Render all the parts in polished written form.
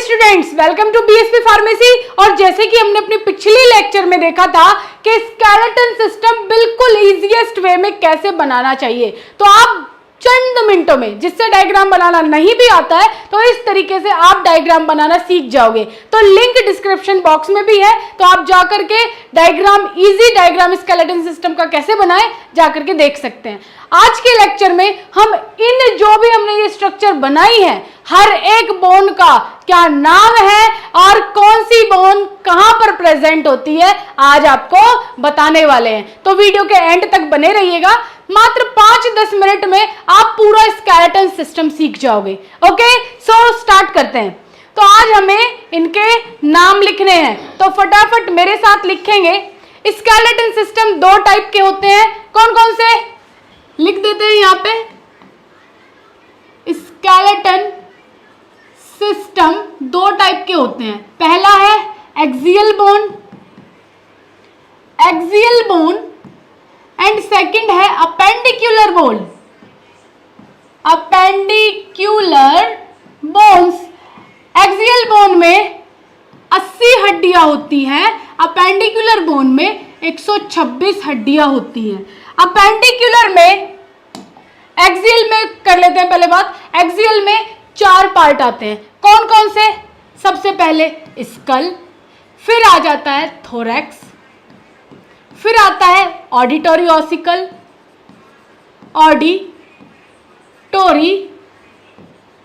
Students, welcome to BSP pharmacy. और जैसे कि हमने अपनी पिछली लेक्चर में देखा था कि स्केलेटन सिस्टम बिल्कुल इजीएस्ट वे में कैसे बनाना चाहिए, तो आप चंद मिनटों में, जिससे डायग्राम बनाना नहीं भी आता है तो इस तरीके से आप डायग्राम बनाना सीख जाओगे। तो लिंक डिस्क्रिप्शन बॉक्स में भी है, तो आप जाकर के diagram, easy diagram skeleton system का कैसे बनाएं जाकर के देख सकते हैं। आज के लेक्चर में हम इन जो भी हमने ये स्ट्रक्चर बनाई है, हर एक बोन का क्या नाम है और कौन सी बोन कहां पर प्रेजेंट होती है, आज आपको बताने वाले हैं। तो वीडियो के एंड तक बने रहिएगा। मात्र 5-10 मिनट में आप पूरा स्केलेटन सिस्टम सीख जाओगे। ओके, सो स्टार्ट करते हैं। तो आज हमें इनके नाम लिखने हैं, तो फटाफट मेरे साथ लिखेंगे। स्केलेटन सिस्टम दो टाइप के होते हैं, कौन कौन से लिख देते हैं यहाँ पे। स्केलेटन सिस्टम दो टाइप के होते हैं, पहला है एक्सियल बोन एंड सेकंड है appendicular bone. Appendicular bones, axial bone में 80 हड्डियां होती हैं, अपेंडिकुलर बोन में 126 हड्डियां होती हैं। अपेंडिकुलर में, एक्सियल में कर लेते हैं पहले बात। एक्सियल में 4 पार्ट आते हैं, कौन कौन से। सबसे पहले स्कल, फिर आ जाता है थोरैक्स, फिर आता है ऑडिटरी ऑसिकल, ऑडिटोरी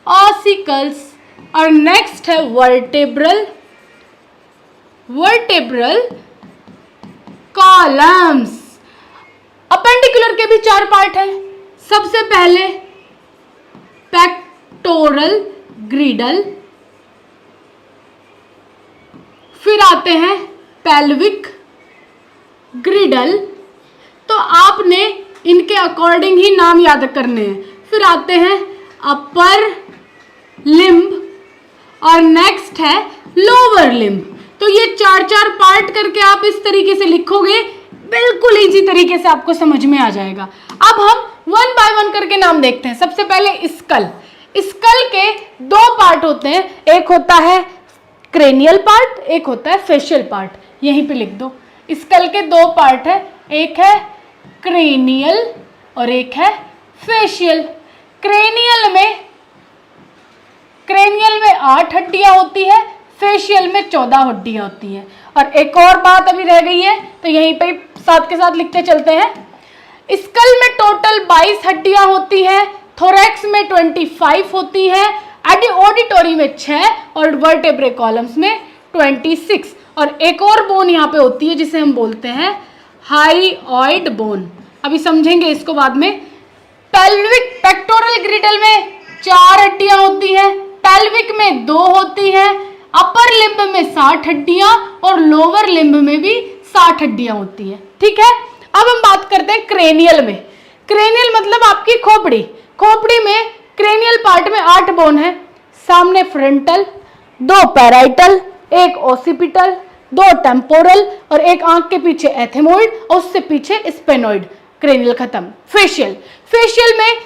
ऑसिकल्स, और नेक्स्ट है वर्टेब्रल कॉलम्स। अपेंडिकुलर के भी 4 पार्ट हैं। सबसे पहले पेक्टोरल ग्रिडल, फिर आते हैं पेल्विक ग्रिडल, तो आपने इनके अकॉर्डिंग ही नाम याद करने हैं। फिर आते हैं अपर लिम्ब और नेक्स्ट है लोअर लिम्ब। तो ये 4 पार्ट करके आप इस तरीके से लिखोगे, बिल्कुल इजी तरीके से आपको समझ में आ जाएगा। अब हम 1 बाय 1 करके नाम देखते हैं। सबसे पहले स्कल। स्कल के 2 पार्ट होते हैं, एक होता है क्रेनियल पार्ट, एक होता है फेशियल पार्ट। यहीं पे लिख दो। स्कल के 2 पार्ट है, एक है क्रेनियल और एक है फेशियल। क्रेनियल में 8 हड्डियां होती है, फेशियल में 14 हड्डियां होती हैं। और एक और बात अभी रह गई है, तो यहीं पे साथ के साथ लिखते चलते हैं। स्कल में टोटल 22 हड्डियां होती हैं, थोरैक्स में 25 होती हैं, ऑडिटोरी में 6 और वर्टेब्रे कॉलम्स में 26। और एक और बोन यहाँ पे होती है जिसे हम बोलते हैं हाईऑइड बोन, अभी समझेंगे इसको बाद में। पेक्टोरल ग्रिडल में 4 हड्डियां होती हैं, पेल्विक में 2 होती हैं, अपर लिम्ब में 60 हड्डियां और लोअर लिम्ब में भी 60 हड्डियां होती हैं। ठीक है, अब हम बात करते हैं क्रेनियल में। क्रेनियल मतलब आपकी खोपड़ी। खोपड़ी में क्रेनियल पार्ट में 8 बोन है, सामने फ्रंटल, 2 पैराइटल, 1 ओसिपिटल, 2 टेम्पोरल और 1 आंख के पीछे एथेमोइड और उससे पीछे स्पेनोइड। क्रेनियल खत्म। फेशियल में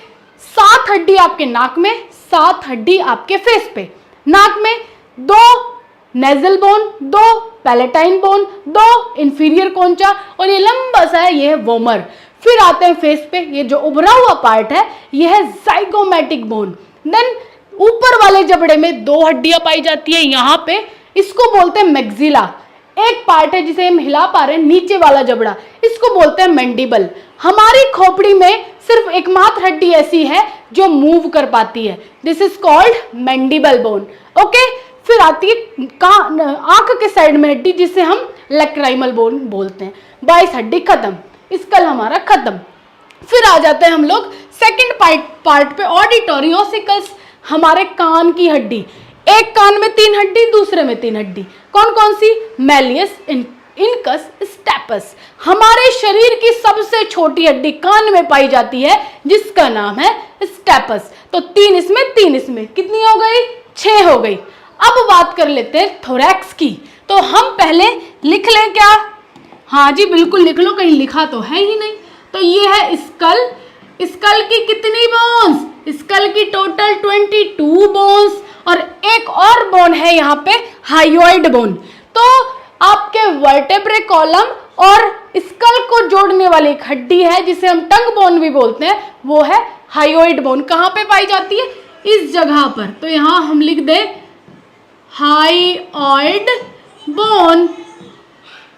7 हड्डी आपके नाक में, 7 हड्डी आपके फेस पे। नाक में 2 nasal bone, 2 palatine bone, 2 inferior concha और ये लंबा सा है, ये है वोमर। फिर आते हैं फेस पे, ये जो उभरा हुआ पार्ट है ये है जाइगोमैटिक बोन। देन ऊपर वाले जबड़े में 2 हड्डियां पाई जाती है यहाँ पे, इसको बोलते हैं मैक्सिला। एक पार्ट है जिसे हम हिला पा रहे हैं, नीचे वाला जबड़ा, इसको बोलते हैं मैंडिबल। हमारी खोपड़ी में सिर्फ एकमात्र हड्डी ऐसी है जो मूव कर पाती है, this is called mandible bone. Okay, फिर आती है आंख के साइड में हड्डी जिसे हम लैक्राइमल बोन बोलते हैं। 22 हड्डी खत्म, स्कल हमारा खत्म। फिर आ जाते हैं हम लोग सेकंड पार्ट पे, ऑडिटरी ऑसिकल्स, हमारे कान की हड्डी। एक कान में 3 हड्डी, दूसरे में 3 हड्डी, कौन कौन सी। Malleus, incus, steppes. हमारे शरीर की सबसे छोटी हड्डी कान में पाई जाती है जिसका नाम है स्टेपस। तो 3 इसमें 3 इसमें, कितनी हो गई, 6 हो गई। अब बात कर लेते हैं थोरैक्स की। तो हम पहले लिख लें क्या, हाँ जी बिल्कुल लिख लो, कहीं लिखा तो है ही नहीं। तो ये है स्कल। स्कल की कितनी बोन्स, स्कल की टोटल 22 बोन्स और एक और बोन बोन है यहाँ पे हायोइड बोन। तो आपके वर्टेब्रे कॉलम और स्कल को जोड़ने वाली एक हड्डी है जिसे हम टंग बोन भी बोलते हैं, वो है हायोइड बोन। कहाँ पे पाई जाती है? इस जगह पर। तो यहां हम लिख दे हायोइड बोन।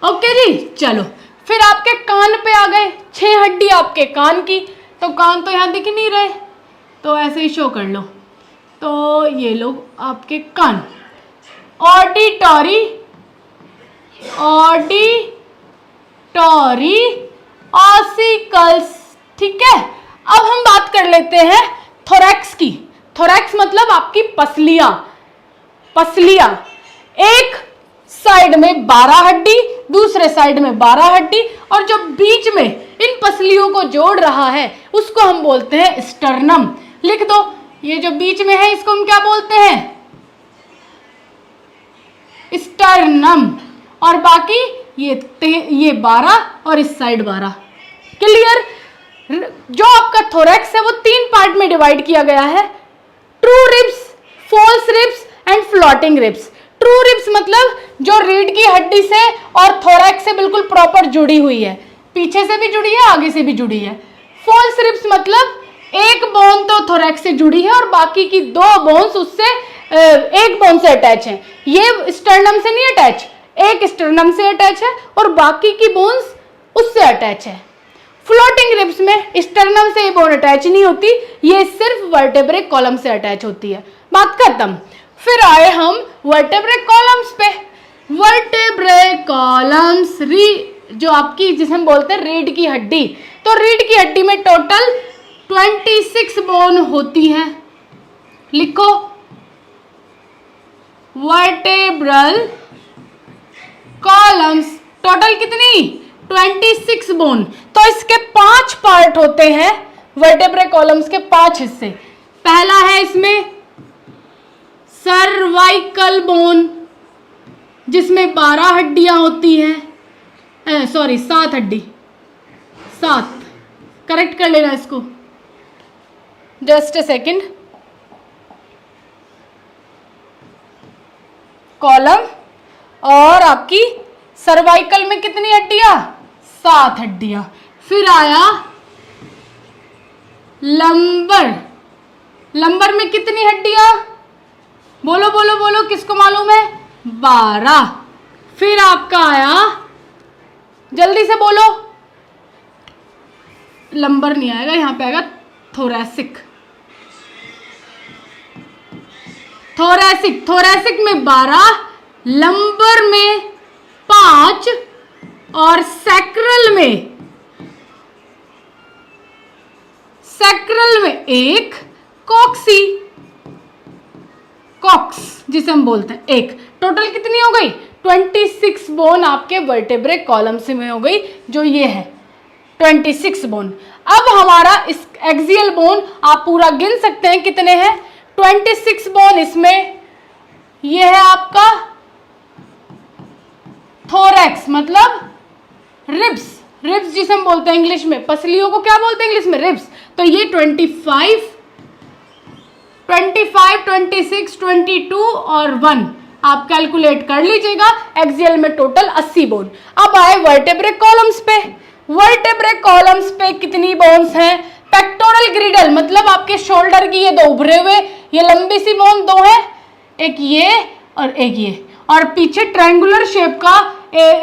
ओके जी, चलो फिर आपके कान पे आ गए। 6 हड्डी आपके कान की, तो कान तो यहां दिख नहीं रहे, तो ऐसे ही शो कर लो। तो ये लोग आपके कान, ऑडिटरी, ऑसिकल्स। ठीक है, अब हम बात कर लेते हैं थोरैक्स की। थोरैक्स मतलब आपकी पसलियां। पसलियां, एक साइड में 12 हड्डी, दूसरे साइड में 12 हड्डी, और जो बीच में इन पसलियों को जोड़ रहा है उसको हम बोलते हैं स्टर्नम। लिख दो, ये जो बीच में है इसको हम क्या बोलते हैं? स्टर्नम। और बाकी ये 12 और इस साइड 12। क्लियर? जो आपका थोरैक्स है वो 3 पार्ट में डिवाइड किया गया है, true ribs, false ribs and floating ribs. True ribs मतलब जो रीढ़ की हड्डी से और थोरैक्स से बिल्कुल प्रॉपर जुड़ी हुई है, पीछे से भी जुड़ी है, आगे से भी जुड़ी है। फॉल्स रिब्स मतलब एक बोन तो थोरैक्स से जुड़ी है और बाकी की 2 बोन्स उससे एक बोन से अटैच है। ये स्टर्नम से नहीं अटैच, एक स्टर्नम से अटैच है और बाकी की बोन्स उससे अटैच है। फ्लोटिंग रिब्स में स्टर्नम से ये बोन अटैच नहीं होती, ये सिर्फ वर्टेब्रे कॉलम से अटैच होती है। बात खत्म। फिर आए हम वर्टेब्रे कॉलम्स पे। वर्टेब्रे कॉलम्स, जो आपकी जिसे हम बोलते हैं रीढ़ की हड्डी, तो रीढ़ की हड्डी में टोटल 26 बोन होती है। लिखो, वर्टेब्रल कॉलम्स टोटल कितनी? 26 बोन। तो इसके 5 पार्ट होते हैं, वर्टेब्रे कॉलम्स के 5 हिस्से। पहला है इसमें सर्वाइकल बोन, जिसमें 12 हड्डियां होती हैं, सॉरी 7 हड्डी, 7, करेक्ट कर लेना इसको, जस्ट ए सेकेंड। कॉलम और आपकी सर्वाइकल में कितनी हड्डियां? 7 हड्डियां। फिर आया लंबर। लंबर में कितनी हड्डियां? बोलो बोलो बोलो, किसको मालूम है? 12। फिर आपका आया, जल्दी से बोलो, लंबर नहीं आएगा, यहां पे आएगा थोरैसिक। थोरैसिक, थोरैसिक में 12, लंबर में 5 और सैक्रल में 1, कॉक्सी, कॉक्स जिसे हम बोलते हैं 1। टोटल कितनी हो गई? 26 बोन आपके वर्टेब्रे कॉलम्स में हो गई, जो ये है 26 बोन। अब हमारा इस एक्सियल बोन आप पूरा गिन सकते हैं कितने हैं? 26 बोन इसमें। ये है आपका थोरैक्स मतलब रिब्स, रिब्स जिसे हम बोलते हैं इंग्लिश में, पसलियों को क्या बोलते हैं इंग्लिश में? रिब्स। तो ये 25, 26, 22 और 1 आप कैलकुलेट कर लीजिएगा। एक्सियल में टोटल 80 बोन। अब आए वर्टेब्रे कॉलम्स पे। वर्टेब्रे कॉलम्स पे कितनी बोन्स हैं? पेक्टोरल ग्रिडल मतलब आपके शोल्डर की ये 2 उभरे हुए, ये लंबी सी बोन 2 है, एक ये और एक ये, और पीछे ट्रायंगुलर शेप का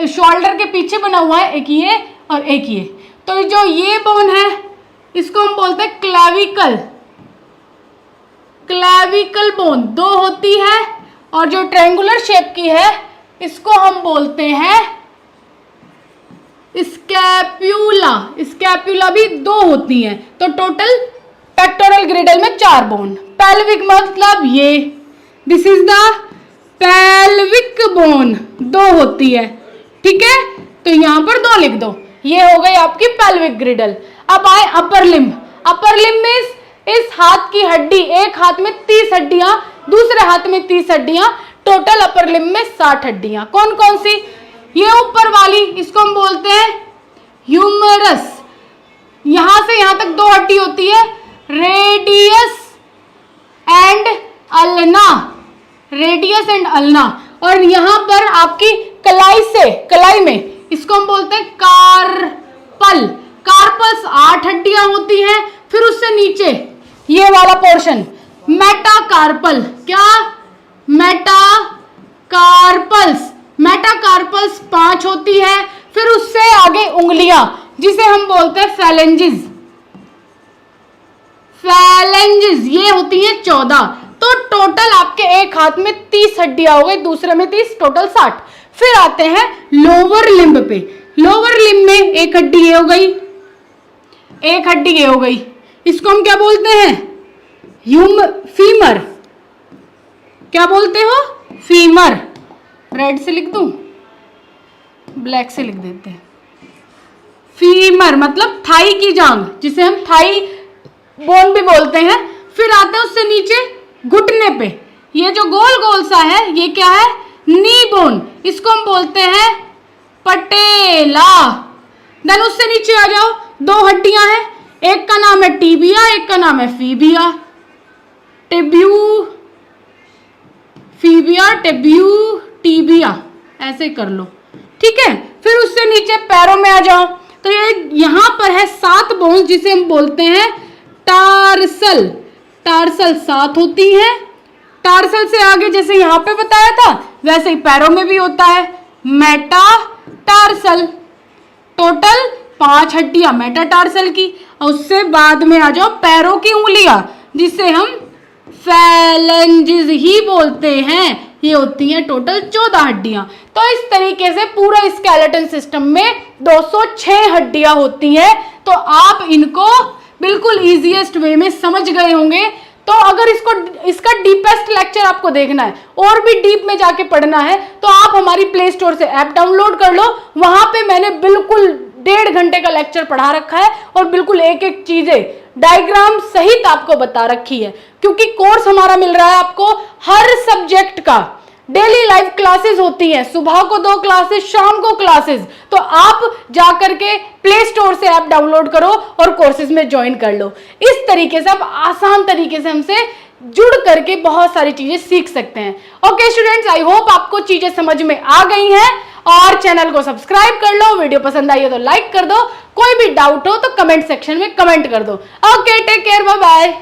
शोल्डर के पीछे बना हुआ है एक ये और एक ये। तो जो ये बोन है इसको हम बोलते हैं क्लैविकल। क्लैविकल बोन 2 होती है, और जो ट्रायंगुलर शेप की है इसको हम बोलते हैं स्कैप्यूला। स्कैप्यूला भी 2 होती हैं। तो टोटल पेक्टोरल ग्रिडल में 4 बोन। पेल्विक मतलब ये, this is the pelvic bone, 2 होती है। ठीक है, तो यहां पर 2 लिख दो। ये हो गई आपकी पेल्विक ग्रिडल। अब आए अपर लिम्ब। अपर लिम्ब में इस हाथ की हड्डी, एक हाथ में 30 हड्डियां, दूसरे हाथ में 30 हड्डियां, टोटल अपर लिम्ब में 60 हड्डियां। कौन कौन सी? ये ऊपर वाली, इसको हम बोलते हैं ह्यूमरस। यहां से यहां तक 2 हड्डी होती है, radius and ulna. Radius and ulna. और यहां पर आपकी कलाई में इसको हम बोलते हैं कार्पल। कार्पल्स 8 हड्डियां होती हैं। फिर उससे नीचे ये वाला पोर्शन मेटाकार्पल। क्या? मेटाकार्पल्स 5 होती है। फिर उससे आगे उंगलियां जिसे हम बोलते हैं फैलेंजिस ये होती है 14। तो टोटल आपके एक हाथ में 30 हड्डियां हो गई, दूसरे में 30, टोटल 60। फिर आते हैं लोअर लिम्ब पे। लोअर लिम्ब में एक हड्डी ये हो गई, इसको हम क्या बोलते हैं? फीमर। क्या बोलते हो? फीमर। रेड से लिख दूं, ब्लैक से लिख देते हैं। फीमर मतलब थाई की जांग, जिसे हम थाई बोन भी बोलते हैं। फिर आते हैं उससे नीचे घुटने पे, ये जो गोल गोल सा है ये क्या है? नी बोन, इसको हम बोलते हैं पटेला। देन उससे नीचे आ जाओ, 2 हड्डियां हैं, एक का नाम है टीबिया, एक का नाम है फीबिया। टीबिया ऐसे कर लो, ठीक है। फिर उससे नीचे पैरों में आ जाओ, तो ये यहां पर है 7 बोन्स जिसे हम बोलते हैं टार्सल 7 होती हैं। टार्सल से आगे जैसे यहां पे बताया था वैसे ही पैरों में भी होता है मेटाटार्सल। टोटल 5 हड्डियां मेटाटार्सल की। और उससे बाद में आ जाओ पैरों की उंगलियां जिसे हम फैलेंजिस ही बोलते हैं, ये होती हैं टोटल 14 हड्डियां। तो इस तरीके से पूरा स्केलेटन सिस्टम में 206 हड्डियां होती हैं। तो आप इनको बिल्कुल इजीएस्ट वे में समझ गए होंगे। तो अगर इसका डीपेस्ट लेक्चर आपको देखना है और भी डीप में जाके पढ़ना है तो आप हमारी प्ले स्टोर से ऐप डाउनलोड कर लो। वहां पे मैंने बिल्कुल 1.5 घंटे का लेक्चर पढ़ा रखा है और बिल्कुल एक एक चीजें डायग्राम सहित आपको बता रखी है, क्योंकि कोर्स हमारा मिल रहा है आपको हर सब्जेक्ट का। डेली लाइव क्लासेस होती हैं, सुबह को 2 क्लासेस, शाम को क्लासेस। तो आप जाकर के प्ले स्टोर से ऐप डाउनलोड करो और कोर्सेज में ज्वाइन कर लो। इस तरीके से आप आसान तरीके से हमसे जुड़ करके बहुत सारी चीजें सीख सकते हैं। ओके स्टूडेंट्स, आई होप आपको चीजें समझ में आ गई हैं और चैनल को सब्सक्राइब कर लो। वीडियो पसंद आई हो तो लाइक कर दो, कोई भी डाउट हो तो कमेंट सेक्शन में कमेंट कर दो। Okay, take care, bye bye.